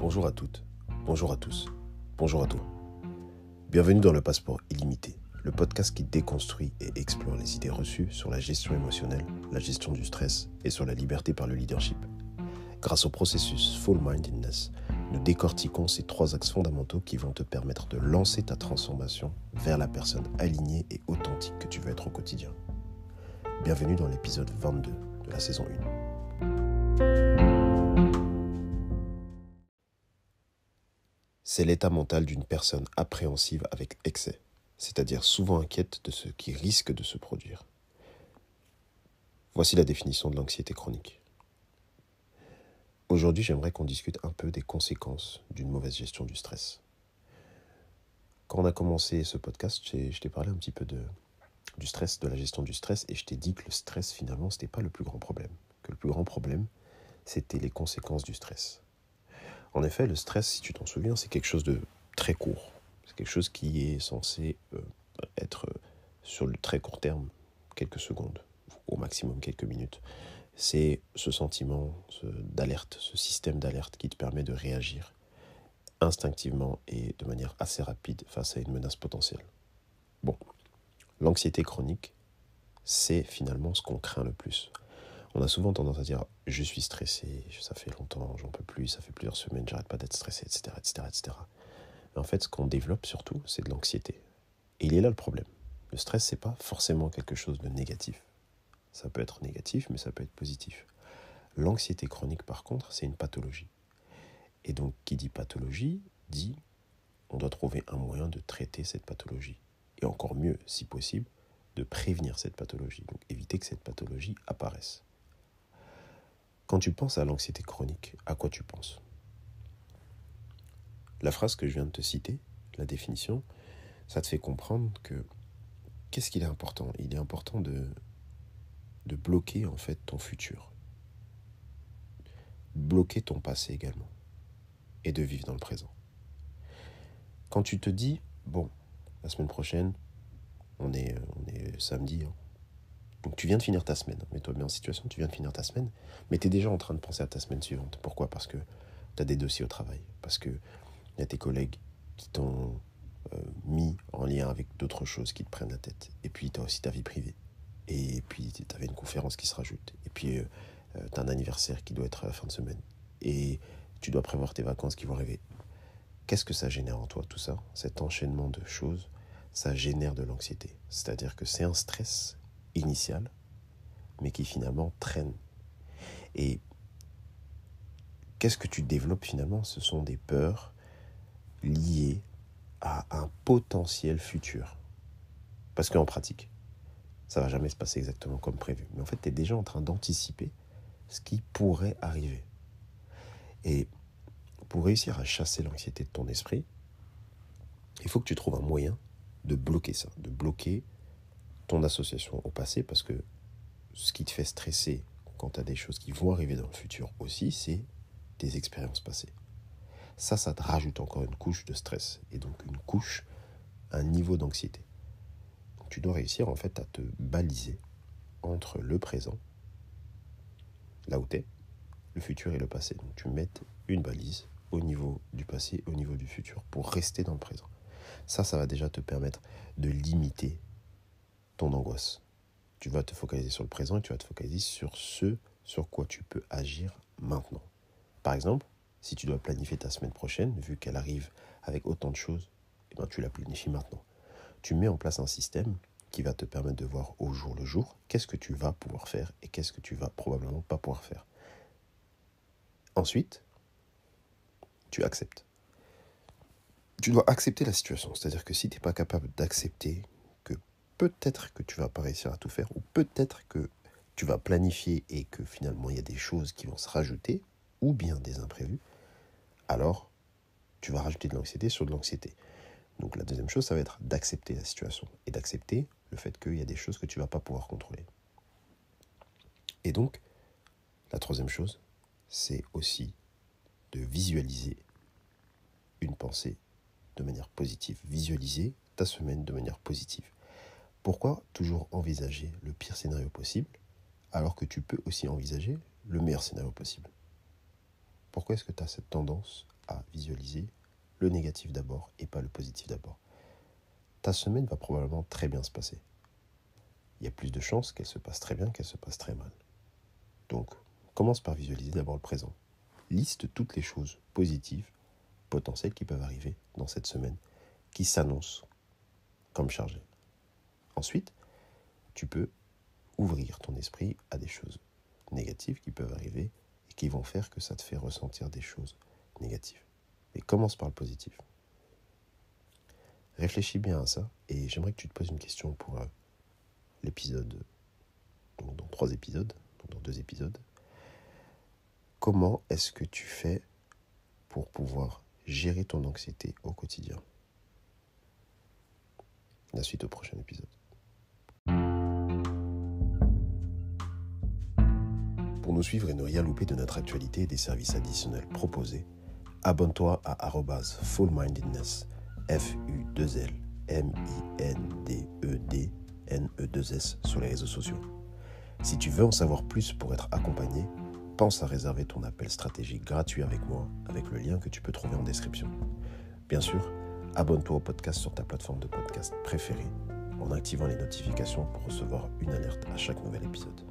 Bonjour à toutes, bonjour à tous, bonjour à toi. Bienvenue dans le Passeport illimité, le podcast qui déconstruit et explore les idées reçues sur la gestion émotionnelle, la gestion du stress et sur la liberté par le leadership. Grâce au processus Full Mindedness, nous décortiquons ces 3 axes fondamentaux qui vont te permettre de lancer ta transformation vers la personne alignée et authentique que tu veux être au quotidien. Bienvenue dans l'épisode 22 de la saison 1. C'est l'état mental d'une personne appréhensive avec excès, c'est-à-dire souvent inquiète de ce qui risque de se produire. Voici la définition de l'anxiété chronique. Aujourd'hui, j'aimerais qu'on discute un peu des conséquences d'une mauvaise gestion du stress. Quand on a commencé ce podcast, je t'ai parlé un petit peu du stress, de la gestion du stress, et je t'ai dit que le stress, finalement, ce n'était pas le plus grand problème. Que le plus grand problème, c'était les conséquences du stress. En effet, le stress, si tu t'en souviens, c'est quelque chose de très court. C'est quelque chose qui est censé être sur le très court terme, quelques secondes, au maximum quelques minutes. C'est ce sentiment d'alerte, ce système d'alerte qui te permet de réagir instinctivement et de manière assez rapide face à une menace potentielle. Bon, l'anxiété chronique, c'est finalement ce qu'on craint le plus. On a souvent tendance à dire « je suis stressé, ça fait longtemps, j'en peux plus, ça fait plusieurs semaines, j'arrête pas d'être stressé, etc. etc., etc. » Mais en fait, ce qu'on développe surtout, c'est de l'anxiété. Et il est là le problème. Le stress, c'est pas forcément quelque chose de négatif. Ça peut être négatif, mais ça peut être positif. L'anxiété chronique, par contre, c'est une pathologie. Et donc, qui dit pathologie, dit on doit trouver un moyen de traiter cette pathologie. Et encore mieux, si possible, de prévenir cette pathologie. Donc, éviter que cette pathologie apparaisse. Quand tu penses à l'anxiété chronique, à quoi tu penses ? La phrase que je viens de te citer, la définition, ça te fait comprendre que qu'est-ce qu'il est important ? Il est important de bloquer en fait ton futur. Bloquer ton passé également. Et de vivre dans le présent. Quand tu te dis, bon, la semaine prochaine, on est samedi, hein. Donc tu viens de finir ta semaine, mets-toi bien en situation, tu viens de finir ta semaine, mais tu es déjà en train de penser à ta semaine suivante. Pourquoi ? Parce que tu as des dossiers au travail, parce qu'il y a tes collègues qui t'ont mis en lien avec d'autres choses qui te prennent la tête. Et puis tu as aussi ta vie privée. Et puis tu avais une conférence qui se rajoute. Et puis tu as un anniversaire qui doit être à la fin de semaine. Et tu dois prévoir tes vacances qui vont arriver. Qu'est-ce que ça génère en toi, tout ça ? Cet enchaînement de choses, ça génère de l'anxiété. C'est-à-dire que c'est un stress initial, mais qui finalement traîne. Et qu'est-ce que tu développes finalement ? Ce sont des peurs liées à un potentiel futur. Parce qu'en pratique, ça ne va jamais se passer exactement comme prévu. Mais en fait, tu es déjà en train d'anticiper ce qui pourrait arriver. Et pour réussir à chasser l'anxiété de ton esprit, il faut que tu trouves un moyen de bloquer ça, de bloquer ton association au passé, parce que ce qui te fait stresser quand tu as des choses qui vont arriver dans le futur aussi, c'est tes expériences passées. Ça te rajoute encore une couche de stress, et donc une couche, un niveau d'anxiété. Donc tu dois réussir en fait à te baliser entre le présent, là où tu es, le futur et le passé. Donc tu mets une balise au niveau du passé, au niveau du futur, pour rester dans le présent. Ça va déjà te permettre de limiter ton angoisse. Tu vas te focaliser sur le présent et tu vas te focaliser sur ce sur quoi tu peux agir maintenant. Par exemple, si tu dois planifier ta semaine prochaine, vu qu'elle arrive avec autant de choses, tu la planifies maintenant. Tu mets en place un système qui va te permettre de voir au jour le jour qu'est-ce que tu vas pouvoir faire et qu'est-ce que tu vas probablement pas pouvoir faire. Ensuite, tu acceptes. Tu dois accepter la situation, c'est-à-dire que si tu n'es pas capable d'accepter que peut-être que tu vas pas réussir à tout faire, ou peut-être que tu vas planifier et que finalement il y a des choses qui vont se rajouter, ou bien des imprévus, alors tu vas rajouter de l'anxiété sur de l'anxiété. Donc la deuxième chose, ça va être d'accepter la situation et d'accepter le fait qu'il y a des choses que tu ne vas pas pouvoir contrôler. Et donc, la troisième chose, c'est aussi de visualiser une pensée de manière positive. Visualiser ta semaine de manière positive. Pourquoi toujours envisager le pire scénario possible alors que tu peux aussi envisager le meilleur scénario possible ? Pourquoi est-ce que tu as cette tendance à visualiser le négatif d'abord et pas le positif d'abord. Ta semaine va probablement très bien se passer. Il y a plus de chances qu'elle se passe très bien qu'elle se passe très mal. Donc, commence par visualiser d'abord le présent. Liste toutes les choses positives, potentielles qui peuvent arriver dans cette semaine, qui s'annoncent comme chargées. Ensuite, tu peux ouvrir ton esprit à des choses négatives qui peuvent arriver et qui vont faire que ça te fait ressentir des choses négatives. Mais commence par le positif. Réfléchis bien à ça et j'aimerais que tu te poses une question pour l'épisode, donc dans 3 épisodes, donc dans 2 épisodes. Comment est-ce que tu fais pour pouvoir gérer ton anxiété au quotidien? La suite au prochain épisode. Pour nous suivre et ne rien louper de notre actualité et des services additionnels proposés, abonne-toi à @fullmindedness, FULLMINDEDNES sur les réseaux sociaux. Si tu veux en savoir plus pour être accompagné, pense à réserver ton appel stratégique gratuit avec moi, avec le lien que tu peux trouver en description. Bien sûr, abonne-toi au podcast sur ta plateforme de podcast préférée en activant les notifications pour recevoir une alerte à chaque nouvel épisode.